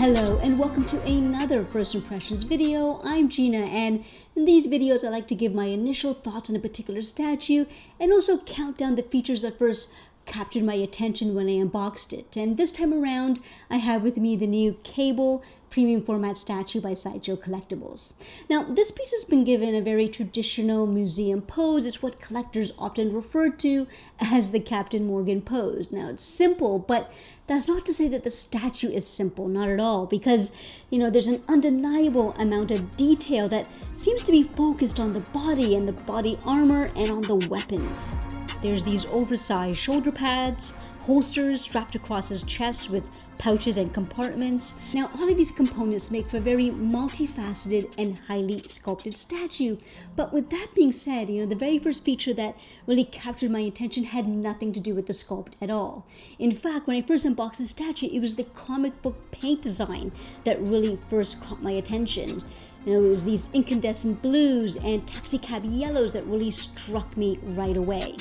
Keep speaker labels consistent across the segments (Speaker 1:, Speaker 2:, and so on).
Speaker 1: Hello and welcome to another First Impressions video. I'm Gina, and in these videos I like to give my initial thoughts on a particular statue and also count down the features that first captured my attention when I unboxed it. And this time around I have with me the new Cable premium format statue by Sideshow Collectibles. Now this piece has been given a very traditional museum pose. It's what collectors often refer to as the Captain Morgan pose. Now it's simple, but that's not to say that the statue is simple, not at all, because there's an undeniable amount of detail that seems to be focused on the body and the body armor and on the weapons. There's these oversized shoulder pads, holsters strapped across his chest with pouches and compartments. Now all of these components make for a very multifaceted and highly sculpted statue. But with that being said, the very first feature that really captured my attention had nothing to do with the sculpt at all. In fact, when I first unboxed the statue, it was the comic book paint design that really first caught my attention. It was these incandescent blues and taxicab yellows that really struck me right away.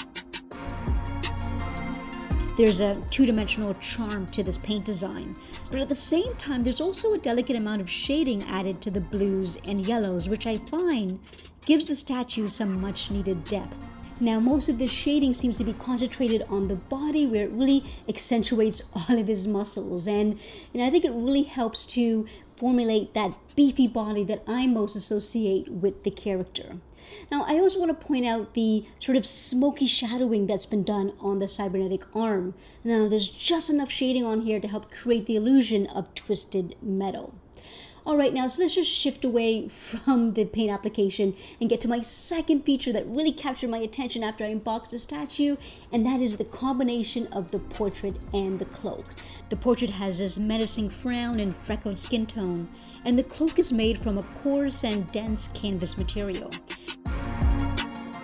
Speaker 1: There's a two-dimensional charm to this paint design, but at the same time there's also a delicate amount of shading added to the blues and yellows, which I find gives the statue some much-needed depth. Now most of this shading seems to be concentrated on the body, where it really accentuates all of his muscles, and I think it really helps to formulate that beefy body that I most associate with the character. Now, I also want to point out the sort of smoky shadowing that's been done on the cybernetic arm. Now, there's just enough shading on here to help create the illusion of twisted metal. Alright, now so let's just shift away from the paint application and get to my second feature that really captured my attention after I unboxed the statue, and that is the combination of the portrait and the cloak. The portrait has this menacing frown and freckled skin tone, and the cloak is made from a coarse and dense canvas material.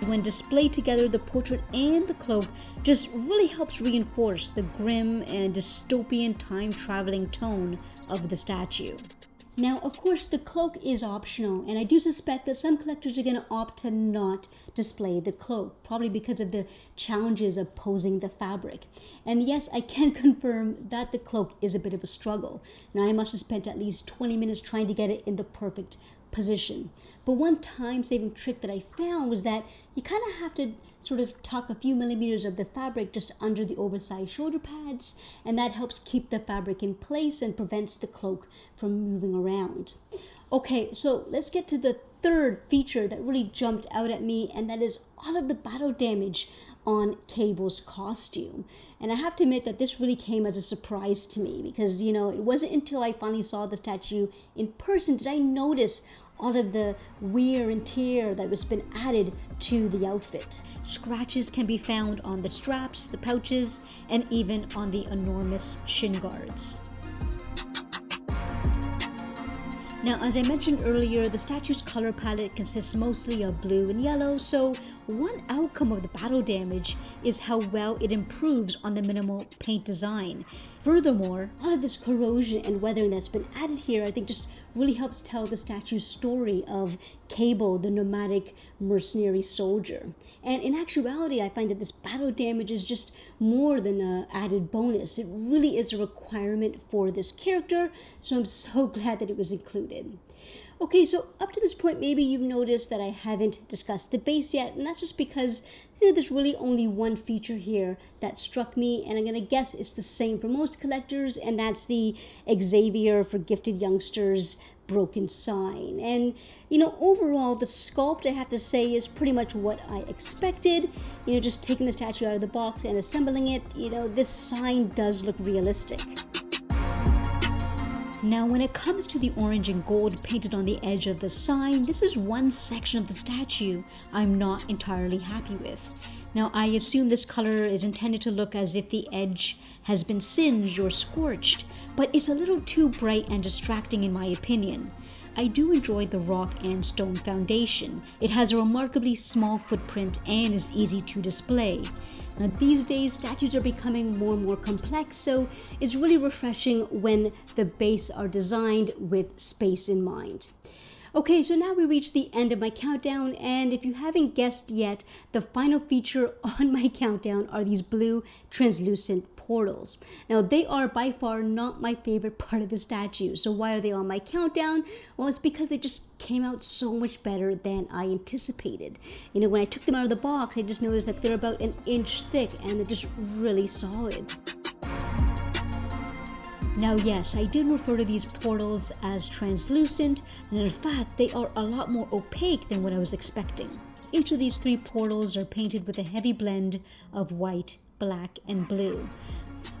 Speaker 1: When displayed together, the portrait and the cloak just really helps reinforce the grim and dystopian time-traveling tone of the statue. Now, of course, the cloak is optional, and I do suspect that some collectors are going to opt to not display the cloak, probably because of the challenges of posing the fabric. And yes, I can confirm that the cloak is a bit of a struggle, and I must have spent at least 20 minutes trying to get it in the perfect position. But one time-saving trick that I found was that you kind of have to sort of tuck a few millimeters of the fabric just under the oversized shoulder pads, and that helps keep the fabric in place and prevents the cloak from moving around. Okay, so let's get to the third feature that really jumped out at me, and that is all of the battle damage on Cable's costume. And I have to admit that this really came as a surprise to me, because it wasn't until I finally saw the statue in person did I notice all of the wear and tear that was been added to the outfit. Scratches can be found on the straps, the pouches, and even on the enormous shin guards. Now, as I mentioned earlier, the statue's color palette consists mostly of blue and yellow, so one outcome of the battle damage is how well it improves on the minimal paint design. Furthermore, all of this corrosion and weathering that's been added here, I think just really helps tell the statue's story of Cable, the nomadic mercenary soldier. And in actuality, I find that this battle damage is just more than an added bonus. It really is a requirement for this character, so I'm so glad that it was included. Okay, so up to this point, maybe you've noticed that I haven't discussed the base yet, and that's just because there's really only one feature here that struck me, and I'm going to guess it's the same for most collectors, and that's the Xavier for Gifted Youngsters broken sign. And overall the sculpt, I have to say, is pretty much what I expected. Just taking the statue out of the box and assembling it, this sign does look realistic. Now, when it comes to the orange and gold painted on the edge of the sign, this is one section of the statue I'm not entirely happy with. Now, I assume this color is intended to look as if the edge has been singed or scorched, but it's a little too bright and distracting in my opinion. I do enjoy the rock and stone foundation. It has a remarkably small footprint and is easy to display. Now, these days, statues are becoming more and more complex, so it's really refreshing when the base are designed with space in mind. Okay, so now we reached the end of my countdown, and if you haven't guessed yet, the final feature on my countdown are these blue translucent portals. Now, they are by far not my favorite part of the statue. So why are they on my countdown? Well, it's because they just came out so much better than I anticipated. You know, when I took them out of the box, I just noticed that they're about an inch thick and they're just really solid. Now yes, I did refer to these portals as translucent, and in fact they are a lot more opaque than what I was expecting. Each of these 3 portals are painted with a heavy blend of white, black, and blue.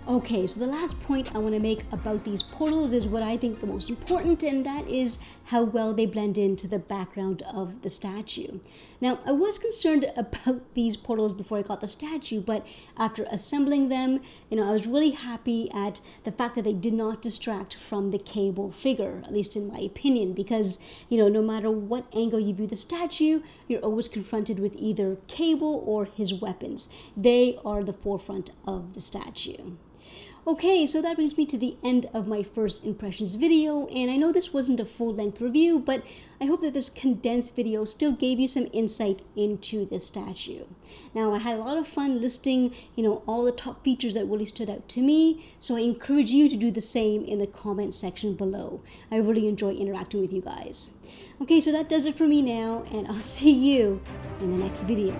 Speaker 1: Okay, so the last point I want to make about these portals is what I think the most important, and that is how well they blend into the background of the statue. Now, I was concerned about these portals before I got the statue, but after assembling them, I was really happy at the fact that they did not distract from the cable figure, at least in my opinion, because, no matter what angle you view the statue, you're always confronted with either Cable or his weapons. They are the forefront of the statue. Okay, so that brings me to the end of my first impressions video, and I know this wasn't a full-length review, but I hope that this condensed video still gave you some insight into this statue. Now, I had a lot of fun listing, all the top features that really stood out to me, so I encourage you to do the same in the comment section below. I really enjoy interacting with you guys. Okay, so that does it for me now, and I'll see you in the next video.